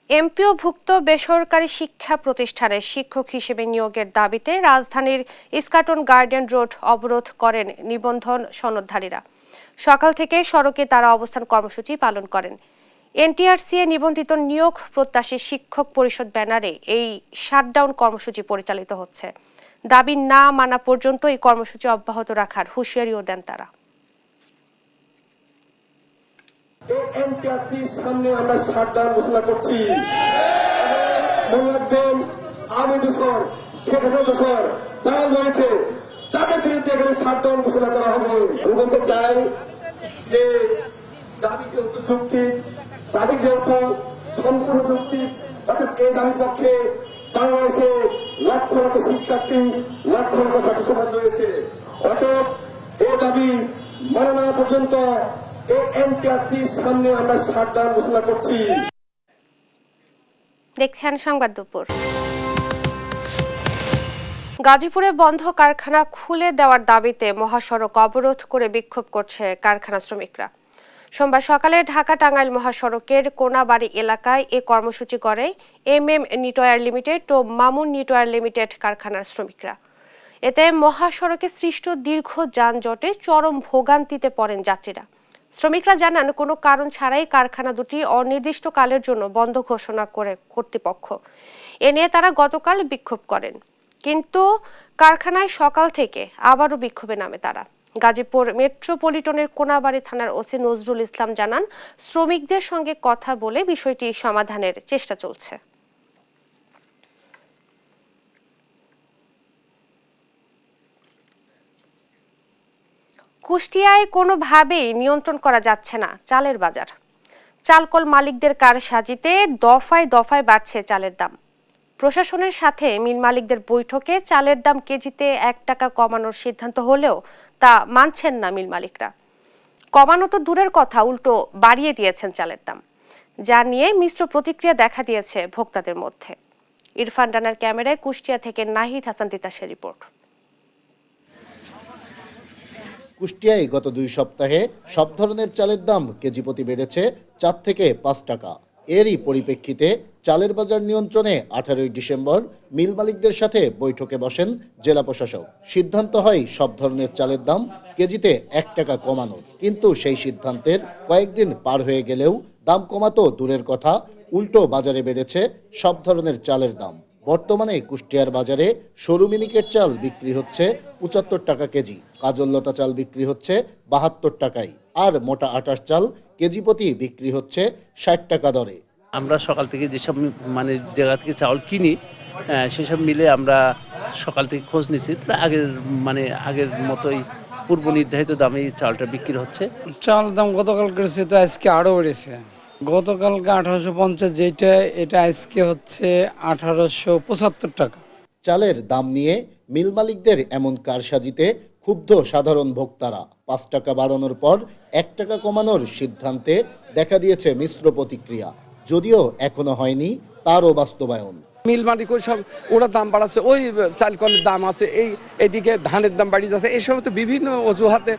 এমপিওভুক্ত বেসরকারি শিক্ষা প্রতিষ্ঠানে শিক্ষক হিসেবে নিয়োগের দাবিতে রাজধানীর ইস্কাটন গার্ডেন রোড অবরোধ করেন নিবন্ধন সনদধারীরা। সকাল থেকে সড়কে তারা অবস্থান কর্মসূচি পালন করেন। এনটিআরসি নিবন্ধিত নিয়োগ প্রত্যাশী শিক্ষক পরিষদ ব্যানারে এই শাটডাউন কর্মসূচি পরিচালিত হচ্ছে। দাবি না মানা পর্যন্ত এই কর্মসূচি অব্যাহত রাখার হুঁশিয়ারিও দেন তারা। এনটিআরসির সামনে আমরা শাটডাউন ঘোষণা করছি। মনে রাখবেন, আমি দোষর, সেখানে দোষর দালাল রয়েছে, তাদের বিরুদ্ধে এখানে শাটডাউন ঘোষণা করা হবে। আমি বলতে চাই যে দাবি যেহেতু যৌক্তিক, দাবি যেহেতু সম্পূর্ণ যৌক্তিক, অর্থাৎ এই দাবির পক্ষে বাংলাদেশে লক্ষ লক্ষ শিক্ষার্থী, লক্ষ লক্ষ ছাত্র সমাজ রয়েছে। অতএব এই দাবি মানা না পর্যন্ত এনটিআরসির সামনে আমরা শাটডাউন ঘোষণা করছি। দেখছেন সংবাদ দুপুর। গাজীপুরে বন্ধ কারখানা খুলে দেওয়ার দাবিতে মহাসড়ক অবরোধ করে বিক্ষোভ করছে কারখানা শ্রমিকরা। সোমবার সকালে ঢাকা টাঙ্গাইল মহাসড়কের কোনাবাড়ি এলাকায় এ কর্মসূচি করে এমএম নিটওয়্যার লিমিটেড ও মামুন নিটওয়্যার লিমিটেড কারখানার শ্রমিকরা। এতে মহাসড়কে সৃষ্ট দীর্ঘ যানজটে চরম ভোগান্তিতে পড়েন যাত্রীরা। শ্রমিকরা জানান, কোনো কারণ ছাড়াই কারখানা দুটি অনির্দিষ্টকালের জন্য বন্ধ ঘোষণা করে কর্তৃপক্ষ। এ নিয়ে তারা গতকাল বিক্ষোভ করেন, কিন্তু কারখানায় সকাল থেকে আবারও বিক্ষোভে নামে তারা। গাজীপুর মেট্রোপলিটনের কোনাবাড়ি থানার ওসি নজরুল ইসলাম জানান, শ্রমিকদের সঙ্গে কথা বলে বিষয়টি সমাধানের চেষ্টা চলছে। কুষ্টিয়ায় কোনোভাবেই নিয়ন্ত্রণ করা যাচ্ছে না চালের বাজার। চালকল মালিকদের কারসাজিতে দফায় দফায় বাড়ছে চালের দাম। প্রশাসনের সাথে মিল মালিকদের বৈঠকে চালের দাম কেজিতে 1 টাকা কমানোর সিদ্ধান্ত হলেও তা মানছেন না মিল মালিকরা। কমানো তো দূরের কথা, উল্টো বাড়িয়ে দিয়েছেন চালের দাম, যা নিয়ে মিশ্র প্রতিক্রিয়া দেখা দিয়েছে ভোক্তাদের মধ্যে। ইরফান রানার ক্যামেরায় কুষ্টিয়া থেকে নাহিদ হাসান তিতাসের রিপোর্ট। কুষ্টিয়ায় গত 2 সপ্তাহে সব ধরনের চালের দাম কেজি প্রতি বেড়েছে 4 থেকে 5 টাকা। এরই পরিপ্রেক্ষিতে চালের বাজার নিয়ন্ত্রণে 18 ডিসেম্বর মিল মালিকদের সাথে বৈঠকে বসেন জেলা প্রশাসক। সিদ্ধান্ত হয় সব ধরনের চালের দাম কেজিতে 1 টাকা কমানোর। কিন্তু সেই সিদ্ধান্তের কয়েকদিন পার হয়ে গেলেও দাম কমাতো দূরের কথা, উল্টো বাজারে বেড়েছে সব ধরনের চালের দাম। বর্তমানে কুষ্টিয়ার বাজারে সরু মিনিকেট চাল বিক্রি হচ্ছে 75 টাকা কেজি, কাজললতা চাল বিক্রি হচ্ছে 72 টাকায়, আর মোটা আটার চাল কেজি প্রতি বিক্রি হচ্ছে 60 টাকা দরে। আমরা সকাল থেকে যেসব জায়গা থেকে চাউল কিনি সেসব মিলে আমরা সকাল থেকে খোঁজ নিচ্ছি, আগের মতোই পূর্ব নির্ধারিত দামে চালটা বিক্রি হচ্ছে। চাল দাম গতকাল করেছে, তো আজকে আরও বেড়েছে। গতকালকে 1850 যেটা, এটা আজকে হচ্ছে 1875 টাকা। চালের দাম নিয়ে মিল মালিকদের এমন কারসাজিতে ক্ষুব্ধ সাধারণ ভোক্তারা। 5 টাকা বাড়ানোর পর 1 টাকা কমানোর সিদ্ধান্তে দেখা দিয়েছে মিশ্র প্রতিক্রিয়া, যদিও এখনো হয়নি তারও বাস্তবায়ন। মিল মালিক সব ওরা দাম বাড়াচ্ছে, ওই চাল কলের দাম আছে, এইদিকে ধানের দাম বাড়িয়ে যাচ্ছে। এই সমস্ত বিভিন্ন অজুহাতে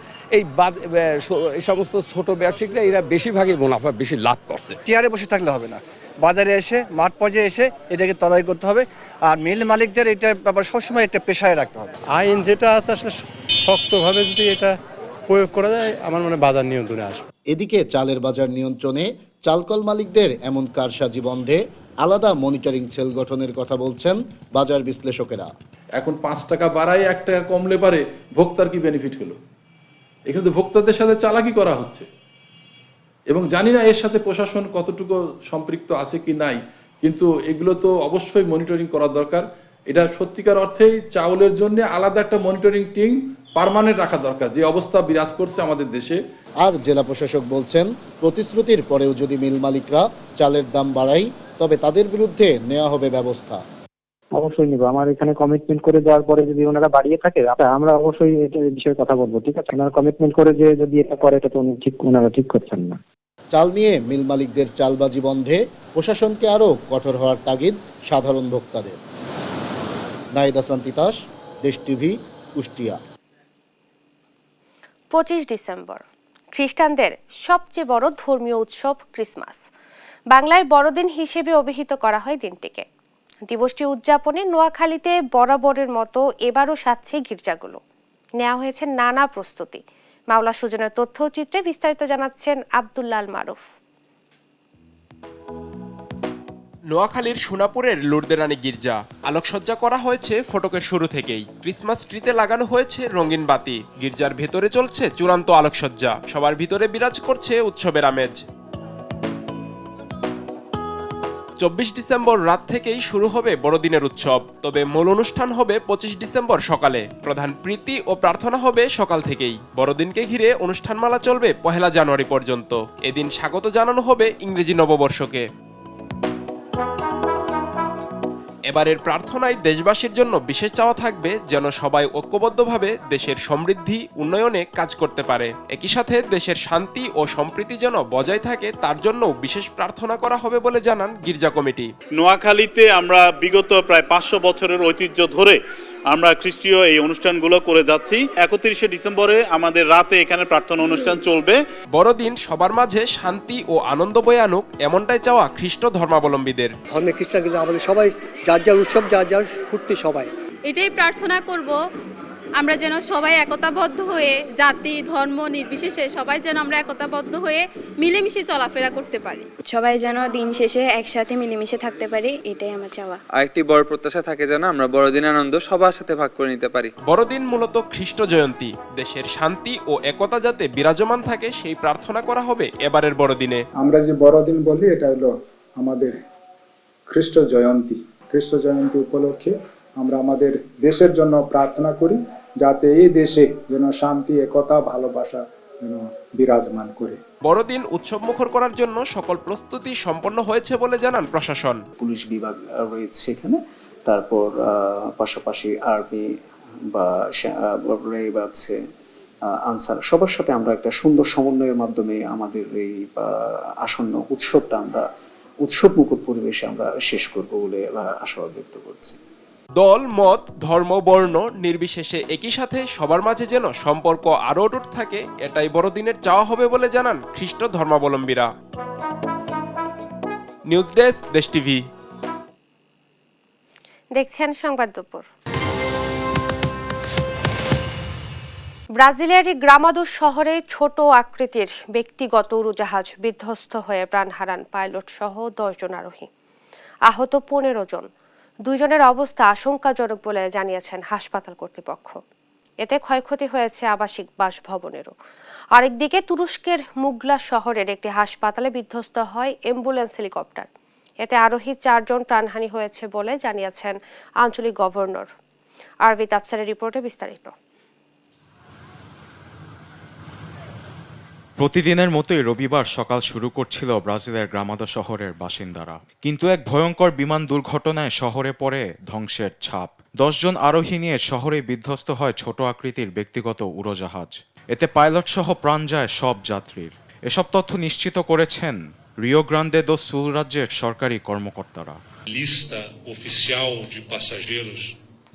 এই সমস্ত ছোট ব্যবসায়িকরা এরা বেশিরভাগই মুনাফা বেশি লাভ করছে। চেয়ারে বসে থাকলে হবে না, বাজারে এসে মাঠ পর্যায়ে এসে এটাকে তদারকি করতে হবে। আর মিল মালিকদের এটা ব্যাপার সবসময় একটা পেশায় রাখতে হবে। আইন যেটা আছে আসলে শক্তভাবে যদি এটা প্রয়োগ করা যায়, আমার মনে হয় বাজার নিয়ন্ত্রণে আসবে। এদিকে চালের বাজার নিয়ন্ত্রণে চালকল মালিকদের এমন কারসাজি বন্ধে আলাদা মনিটরিং সেল গঠনের কথা বলছেন বাজার বিশ্লেষকেরা। এখন 5 টাকা বাড়ায় 1 টাকা কমলে পারে ভোক্তার কি বেনিফিট হলো? এখানে তো ভোক্তাদের সাথে চালাকি করা হচ্ছে এবং জানি না এর সাথে প্রশাসন কতটুকু সম্পৃক্ত আছে কি নাই, কিন্তু এগুলো তো অবশ্যই মনিটরিং করা দরকার। এটা সত্যিকার অর্থেই চাউলের জন্য আলাদা একটা মনিটরিং টিম পার্মানেন্ট রাখা দরকার, যে অবস্থা বিরাজ করছে আমাদের দেশে। আর জেলা প্রশাসক বলছেন, প্রতিশ্রুতির পরেও যদি মিল মালিকরা চালের দাম বাড়ায় তবে তাদের বিরুদ্ধে নেওয়া হবে ব্যবস্থা। অবশ্যই নিব। আমার এখানে কমিটমেন্ট করে দেওয়ার পরে যদি ওনারা বাড়িয়ে থাকে আমরা অবশ্যই এটা বিষয়ে কথা বলবো, ঠিক আছে? ওনারা কমিটমেন্ট করে যে যদি এটা করে, এটা তো ওনারা ঠিক করছেন না। চাল নিয়ে মিল মালিকদের চালবাজি বন্ধে প্রশাসনকে আরও কঠোর হওয়ার তাগিদ সাধারণ ভোক্তাদের। নাহিদ হাসান তিতাস, দেশ টিভি, কুষ্টিয়া। 25 ডিসেম্বর খ্রিস্টানদের সবচেয়ে বড় ধর্মীয় উৎসব ক্রিসমাস। বাংলায় বড়দিন হিসেবে অভিহিত করা হয় দিনটিকে। দিবসটি উদযাপনে নোয়াখালীতে বরাবরের মতো এবারও সাজছে গির্জাগুলো। নেওয়া হয়েছে নানা প্রস্তুতি। মাওলা সুজনের তথ্যচিত্রে বিস্তারিত জানাচ্ছেন আব্দুল্লাহ আল মারুফ। নোয়াখালীর সোনাপুরের লুর্দেরানি গির্জা আলোকসজ্জা করা হয়েছে ফটকের শুরু থেকেই। ক্রিসমাস ট্রিতে লাগানো হয়েছে রঙিন বাতি। গির্জার ভেতরে চলছে চূড়ান্ত আলোকসজ্জা। সবার ভিতরে বিরাজ করছে উৎসবের আমেজ। 24 ডিসেম্বর রাত থেকেই শুরু হবে বড়দিনের উৎসব। তবে মূল অনুষ্ঠান হবে 25 ডিসেম্বর সকালে। প্রধান প্রীতি ও প্রার্থনা হবে সকাল থেকেই। বড়দিনকে ঘিরে অনুষ্ঠানমালা চলবে 1 জানুয়ারি পর্যন্ত। এদিন স্বাগত জানানো হবে ইংরেজি নববর্ষকে। এবারের প্রার্থনায় দেশবাসীর জন্য বিশেষ চাওয়া থাকবে যেন সবাই ঐক্যবদ্ধভাবে দেশের সমৃদ্ধি উন্নয়নে কাজ করতে পারে। একই সাথে দেশের শান্তি ও সম্প্রীতি যেন বজায় থাকে তার জন্য বিশেষ প্রার্থনা করা হবে বলে জানান গির্জা কমিটি। নোয়াখালীতে আমরা বিগত প্রায় 500 বছরের ঐতিহ্য ধরে আমরা খ্রিস্টীয় এই অনুষ্ঠানগুলো করে যাচ্ছি। 31 ডিসেম্বরে আমাদের রাতে এখানে প্রার্থনা অনুষ্ঠান চলবে। বড়দিন সবার মাঝে শান্তি ও আনন্দ বয়ে আনুক, এমনটাই চাওয়া খ্রিস্ট ধর্মাবলম্বীদের। ধর্মে খ্রিস্টান কিন্তু আমাদের সবাই যার যার উৎসব, যার যার ফুর্তি সবাই। এটাই প্রার্থনা করব আমরা যেন সবাই একতাবদ্ধ হয়ে, জাতি ধর্ম নির্বিশেষে সবাই যেন আমরা একতাবদ্ধ হয়ে মিলেমিশে চলাফেরা করতে পারি। সবাই যেন দিন শেষে একসাথে মিলেমিশে থাকতে পারি, এটাই আমার চাওয়া। আরেকটি বড় প্রত্যাশা থাকে যেন আমরা বড়দিন আনন্দ সবার সাথে ভাগ করে নিতে পারি। বড়দিন মূলত খ্রিস্ট জয়ন্তী। দেশের শান্তি ও একতা যাতে বিরাজমান থাকে সেই প্রার্থনা করা হবে এবারের বড়দিনে। আমরা যে বড়দিন বলি এটা হলো আমাদের খ্রিস্ট জয়ন্তী। খ্রিস্ট জয়ন্তী উপলক্ষে আমরা আমাদের দেশের জন্য প্রার্থনা করি যাতে এই দেশে যেন শান্তি, একতা, ভালোবাসা যেন বিরাজমান করে। বড়দিন উৎসব মুখর করার জন্য সকল প্রস্তুতি সম্পন্ন হয়েছে বলে জানান প্রশাসন। পুলিশ বিভাগ রয়েছে এখানে, তারপর পাশাপাশি আর্মি বা রেব আছে, আনসার, সবার সাথে আমরা একটা সুন্দর সমন্বয়ের মাধ্যমে আমাদের এই আসন্ন উৎসবটা আমরা উৎসব মুখর পরিবেশে আমরা শেষ করব বলে আশাবাদ ব্যক্ত করছি। দল, মত, ধর্ম, বর্ণ নির্বিশেষে একই সাথে সবার মাঝে যেন সম্পর্ক আরো অটুট থাকে, এটাই বড়দিনের চাওয়া হবে বলে জানান খ্রিস্ট ধর্মাবলম্বীরা। নিউজ ডেস্ক, দেশ টিভি। দেখছেন সংবাদ দুপুর। ব্রাজিলের গ্রামাদোস শহরে ছোট আকৃতির ব্যক্তিগত উড়োজাহাজ বিধ্বস্ত হয়ে প্রাণ হারান পাইলট সহ 10 জন আরোহী। আহত 15 জন। 2 জনের অবস্থা আশঙ্কাজনক বলে জানিয়েছেন হাসপাতাল কর্তৃপক্ষ। এতে ক্ষয়ক্ষতি হয়েছে আবাসিক বাসভবনেরও। আরেকদিকে তুরস্কের মুগলা শহরের একটি হাসপাতালে বিধ্বস্ত হয় অ্যাম্বুলেন্স হেলিকপ্টার। এতে আরোহী 4 জন প্রাণহানি হয়েছে বলে জানিয়েছেন আঞ্চলিক গভর্নর। আরবি তাফসিরের রিপোর্টে বিস্তারিত। প্রতিদিনের মতোই রবিবার সকাল শুরু করছিল ব্রাজিলের গ্রামাদো শহরের বাসিন্দারা, কিন্তু এক ভয়ঙ্কর বিমান দুর্ঘটনায় শহরে পড়ে ধ্বংসের ছাপ। 10 জন আরোহী নিয়ে শহরে বিধ্বস্ত হয় ছোট আকৃতির ব্যক্তিগত উড়োজাহাজ। এতে পাইলট সহ প্রাণ যায় সব যাত্রীর। এসব তথ্য নিশ্চিত করেছেন রিও গ্রান্দে দো সুল রাজ্যের সরকারি কর্মকর্তারা।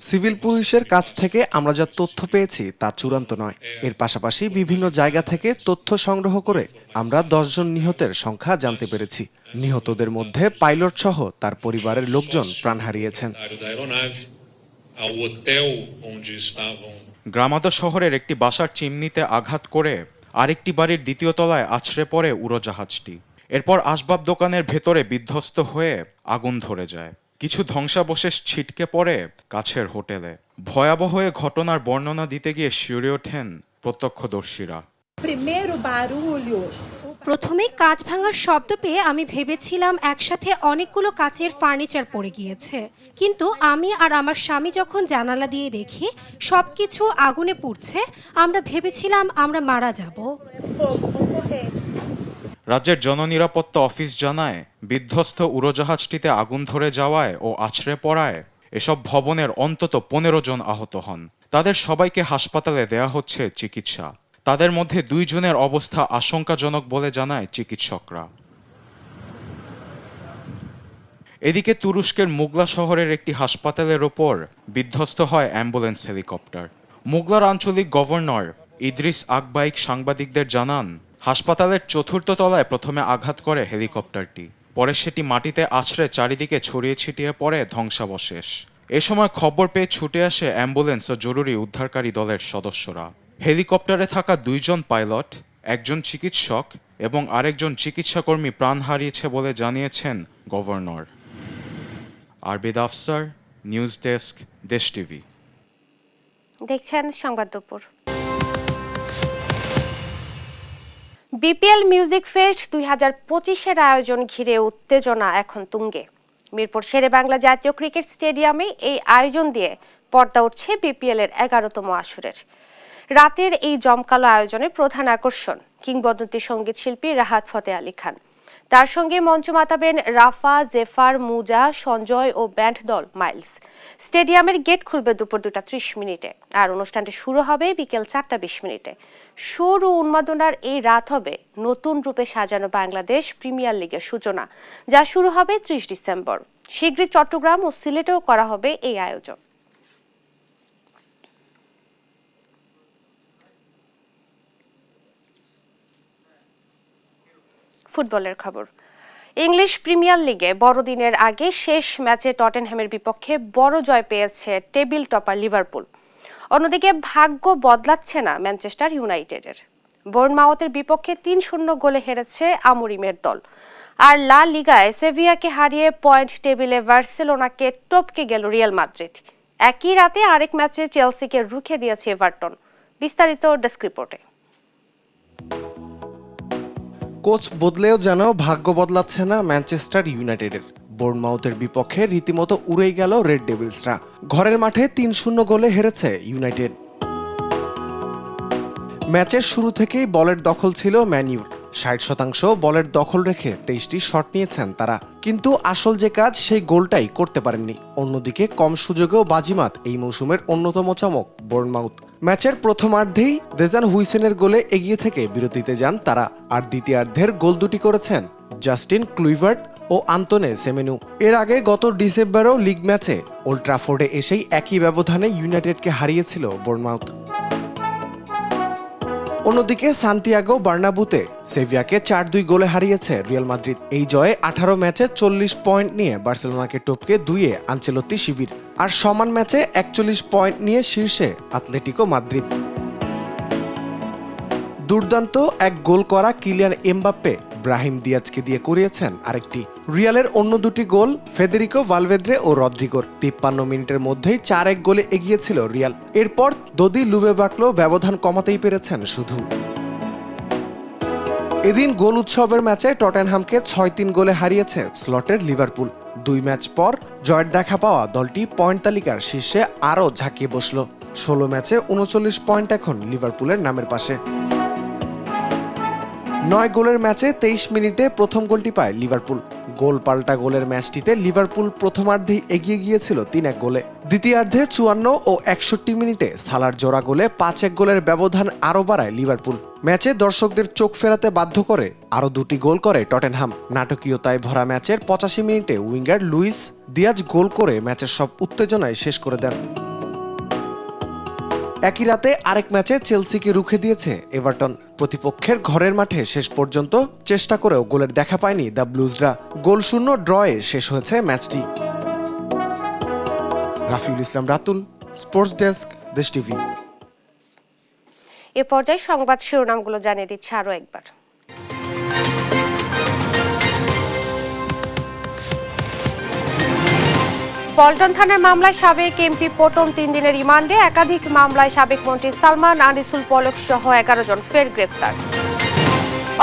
সিভিল পুলিশের কাছ থেকে আমরা যা তথ্য পেয়েছি তা চূড়ান্ত নয়। এর পাশাপাশি বিভিন্ন জায়গা থেকে তথ্য সংগ্রহ করে আমরা 10 জন নিহতের সংখ্যা জানতে পেরেছি। নিহতদের মধ্যে পাইলট সহ তার পরিবারের লোকজন প্রাণ হারিয়েছেন। গ্রামাদো শহরের একটি বাসার চিমনিতে আঘাত করে আরেকটি বাড়ির 2য় তলায় আছড়ে পড়ে উড়োজাহাজটি। এরপর আসবাব দোকানের ভেতরে বিধ্বস্ত হয়ে আগুন ধরে যায়। কিছু ধ্বংসাবশেষ ছিটকে পড়ে কাছের হোটেলে। ভয়াবহ এ ঘটনার বর্ণনা দিতে গিয়ে শিউরে ওঠেন প্রত্যক্ষদর্শীরা। প্রথমে কাঁচ ভাঙার শব্দ পেয়ে আমি ভেবেছিলাম একসাথে অনেকগুলো কাচের ফার্নিচার পড়ে গিয়েছে, কিন্তু আমি আর আমার স্বামী যখন জানালা দিয়ে দেখি সবকিছু আগুনে পুড়ছে, আমরা ভেবেছিলাম আমরা মারা যাব। রাজ্যের জননিরাপত্তা অফিস জানায়, বিধ্বস্ত উড়োজাহাজটিতে আগুন ধরে যাওয়ায় ও আছড়ে পড়ায় এসব ভবনের অন্তত 15 জন আহত হন। তাদের সবাইকে হাসপাতালে দেয়া হচ্ছে চিকিৎসা। তাদের মধ্যে 2 জনের অবস্থা আশঙ্কাজনক বলে জানায় চিকিৎসকরা। এদিকে তুরস্কের মুগলা শহরের একটি হাসপাতালের ওপর বিধ্বস্ত হয় অ্যাম্বুলেন্স হেলিকপ্টার। মুগলার আঞ্চলিক গভর্নর ইদ্রিস আকবাইক সাংবাদিকদের জানান, হাসপাতালের 4র্থ তলায় প্রথমে আঘাত করে হেলিকপ্টারটি, পরে সেটি মাটিতে আছড়ে চারিদিকে ছড়িয়ে ছিটিয়ে পড়ে ধ্বংসাবশেষ। এ সময় খবর পেয়ে ছুটে আসে অ্যাম্বুলেন্স ও জরুরি উদ্ধারকারী দলের সদস্যরা। হেলিকপ্টারে থাকা 2 জন পাইলট, 1 জন চিকিৎসক এবং আরেকজন চিকিৎসাকর্মী প্রাণ হারিয়েছে বলে জানিয়েছেন গভর্নর। আরবিদ আফসার, নিউজ ডেস্ক, দেশ টিভি। দেখছেন সংবাদ দুপুর। বিপিএল মিউজিক ফেস্ট 2025-এর আয়োজন ঘিরে উত্তেজনা এখন তুঙ্গে। মিরপুর শেরেবাংলা জাতীয় ক্রিকেট স্টেডিয়ামে এই আয়োজন দিয়ে পর্দা উঠছে বিপিএল এর 11তম আসরের। রাতের এই জমকালো আয়োজনে প্রধান আকর্ষণ কিংবদন্তি সঙ্গীত শিল্পী রাহাত ফতেহ আলী খান। তার সঙ্গে মঞ্চ মাতাবেন রাফা, জেফার, মুজা, সঞ্জয় ও ব্যান্ড দল মাইলস। স্টেডিয়ামের গেট খুলবে দুপুর 2:30 মিনিটে আর অনুষ্ঠানটি শুরু হবে বিকেল 4:20 মিনিটে। সুর ও উন্মাদনার এই রাত হবে নতুন রূপে সাজানো বাংলাদেশ প্রিমিয়ার লিগের সূচনা, যা শুরু হবে 30 ডিসেম্বর। শীঘ্রই চট্টগ্রাম ও সিলেটেও করা হবে এই আয়োজন। ফুটবলের খবর। ইংলিশ প্রিমিয়ার লিগে বড়দিনের আগে শেষ ম্যাচে টটেনহ্যামের বিপক্ষে বড় জয় পেয়েছে টেবিল টপার লিভারপুল। অন্যদিকে ভাগ্য বদলাচ্ছে না ম্যানচেস্টার ইউনাইটেডের। বোর্নমাউথের বিপক্ষে 3-0 গোলে হেরেছে আমুরিমের দল। আর লা লিগায় সেভিয়াকে হারিয়ে পয়েন্ট টেবিলে বার্সেলোনাকে টপকে গেল রিয়াল মাদ্রিদ। একই রাতে আরেক ম্যাচে চেলসিকে রুখে দিয়েছে এভারটন। বিস্তারিত ডেস্ক রিপোর্টে। কোচ বদলেও যেন ভাগ্য বদলাচ্ছে না ম্যানচেস্টার ইউনাইটেডের। বোর্নমাউথের বিপক্ষে রীতিমতো উড়েই গেল রেড ডেভিলসরা। ঘরের মাঠে 3-0 গোলে হেরেছে ইউনাইটেড। ম্যাচের শুরু থেকেই বলের দখল ছিল ম্যানইউর। 60% বলের দখল রেখে 23টি শট নিয়েছেন তারা, কিন্তু আসল যে কাজ সেই গোলটাই করতে পারেননি। অন্যদিকে কম সুযোগেও বাজিমাত এই মৌসুমের অন্যতম চমক বোর্নমাউথ। ম্যাচের প্রথমার্ধেই দেজান হুইসেনের গোলে এগিয়ে থেকে বিরতিতে যান তারা, আর দ্বিতীয়ার্ধের গোল দুটি করেছেন জাস্টিন ক্লুইভার্ট ও আন্তোনে সেমেনু। এর আগে গত ডিসেম্বরেও লিগ ম্যাচে ওল্ড ট্রাফোর্ডে এসেই একই ব্যবধানে ইউনাইটেডকে হারিয়েছিল বোর্নমাউথ। অন্যদিকে সান্তিয়াগো বার্নাবুতে সেভিয়াকে 4-2 গোলে হারিয়েছে রিয়াল মাদ্রিদ। এই জয়ে 18 ম্যাচে 40 পয়েন্ট নিয়ে বার্সেলোনাকে টপকে 2-এ আনচেলত্তি শিবির, আর সমান ম্যাচে 41 পয়েন্ট নিয়ে শীর্ষে আতলেটিকো মাদ্রিদ। দুর্দান্ত এক গোল করা কিলিয়ান এমবাপ্পে ব্রাহিম দিয়াজকে দিয়ে করিয়েছেন আরেকটি। রিয়ালের অন্য দুটি গোল ফেদেরিকো ভালভেদ্রে ও রদ্রিগোর। 53 মিনিটের মধ্যেই 4-1 গোলে এগিয়েছিল রিয়াল। এরপর দোদি লুবেবাকলো ব্যবধান কমাতেই পেরেছেন শুধু। এদিন গোল উৎসবের ম্যাচে টটেনহামকে 6-3 গোলে হারিয়েছে স্লটের লিভারপুল। 2 ম্যাচ পর জয়ের দেখা পাওয়া দলটি পয়েন্ট তালিকার শীর্ষে আরও ঝাঁকিয়ে বসল। 16 ম্যাচে 39 পয়েন্ট এখন লিভারপুলের নামের পাশে। 9 গোলের ম্যাচে 23 মিনিটে প্রথম গোলটি পায় লিভারপুল। গোল পাল্টা গোলের ম্যাচটিতে লিভারপুল প্রথমার্ধেই এগিয়ে গিয়েছিল 3-1 গোলে। দ্বিতীয়ার্ধে 54 ও 61 মিনিটে সালার জোড়া গোলে 5-1 গোলের ব্যবধান আরও বাড়ায় লিভারপুল। ম্যাচে দর্শকদের চোখ ফেরাতে বাধ্য করে আরও 2টি গোল করে টটেনহাম। নাটকীয়তায় ভরা ম্যাচের 85 মিনিটে উইঙ্গার লুইস দিয়াজ গোল করে ম্যাচের সব উত্তেজনায় শেষ করে দেন। একই রাতে আরেক ম্যাচে চেলসিকে রুখে দিয়েছে এভারটন। প্রতিপক্ষের ঘরের মাঠে শেষ পর্যন্ত চেষ্টা করেও গোলের দেখা পায়নি দ্য ব্লুজরা। গোলশূন্য ড্রয়ে শেষ হয়েছে ম্যাচটি। রাফিউল ইসলাম রাতুল, স্পোর্টস ডেস্ক, দেশ টিভি। এ পর্যায়ে সংবাদ শিরোনামগুলো জানিয়ে দিচ্ছে আরও একবার। পল্টন থানার মামলায় সাবেক এমপি পটন 3 দিনের রিমান্ডে। একাধিক মামলায় সাবেক মন্ত্রী সালমান, আনিসুল পলক সহ 11 জন ফের গ্রেপ্তার।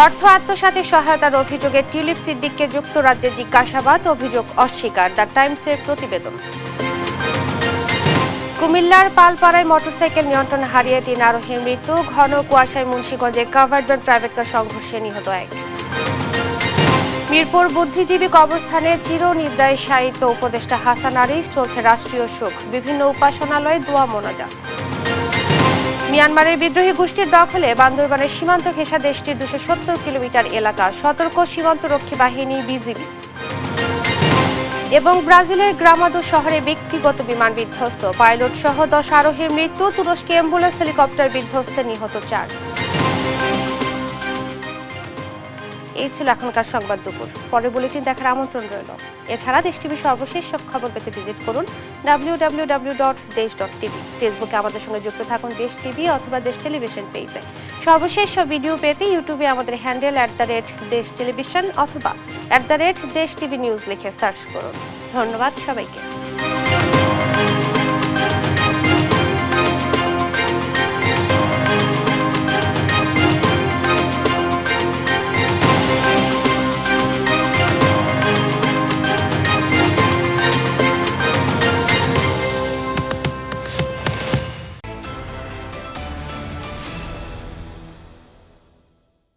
অর্থ আত্মসাতে সহায়তার অভিযোগে টিউলিপ সিদ্দিককে যুক্তরাজ্যে জিজ্ঞাসাবাদ, অভিযোগ অস্বীকার। দ্য টাইমসের প্রতিবেদন। কুমিল্লার পালপাড়ায় মোটরসাইকেল নিয়ন্ত্রণ হারিয়ে 3 আরোহীর মৃত্যু। ঘন কুয়াশায় মুন্সিগঞ্জে কাভার্ড ভ্যান প্রাইভেট কার সংঘর্ষে নিহত 1। মিরপুর বুদ্ধিজীবী কবরস্থানে চিরনিদ্রায় শায়িত উপদেষ্টা হাসান আরিফ। চলছে রাষ্ট্রীয় শোক, বিভিন্ন উপাসনালয়ে দোয়া মোনাজাত। মিয়ানমারের বিদ্রোহী গোষ্ঠীর দখলে বান্দরবানের সীমান্ত ঘেঁষা দেশটির 270 কিলোমিটার এলাকা। সতর্ক সীমান্তরক্ষী বাহিনী বিজিবি। এবং ব্রাজিলের গ্রামাদো শহরে ব্যক্তিগত বিমান বিধ্বস্ত, পাইলট সহ 10 আরোহীর মৃত্যু। তুরস্কে অ্যাম্বুলেন্স হেলিকপ্টার বিধ্বস্তে নিহত 4। এই ছিল এখনকার সংবাদ দুপুর। পরের বুলেটিন দেখার আমন্ত্রণ রইল। এছাড়া দেশ টিভির সর্বশেষ সব খবর পেতে ভিজিট করুন www.desh.tv। ফেসবুকে আমাদের সঙ্গে যুক্ত থাকুন দেশ টিভি অথবা দেশ টেলিভিশন পেজে। সর্বশেষ সব ভিডিও পেতে ইউটিউবে আমাদের হ্যান্ডেল @দেশ টেলিভিশন অথবা @দেশ টিভি নিউজ লিখে সার্চ করুন। ধন্যবাদ সবাইকে।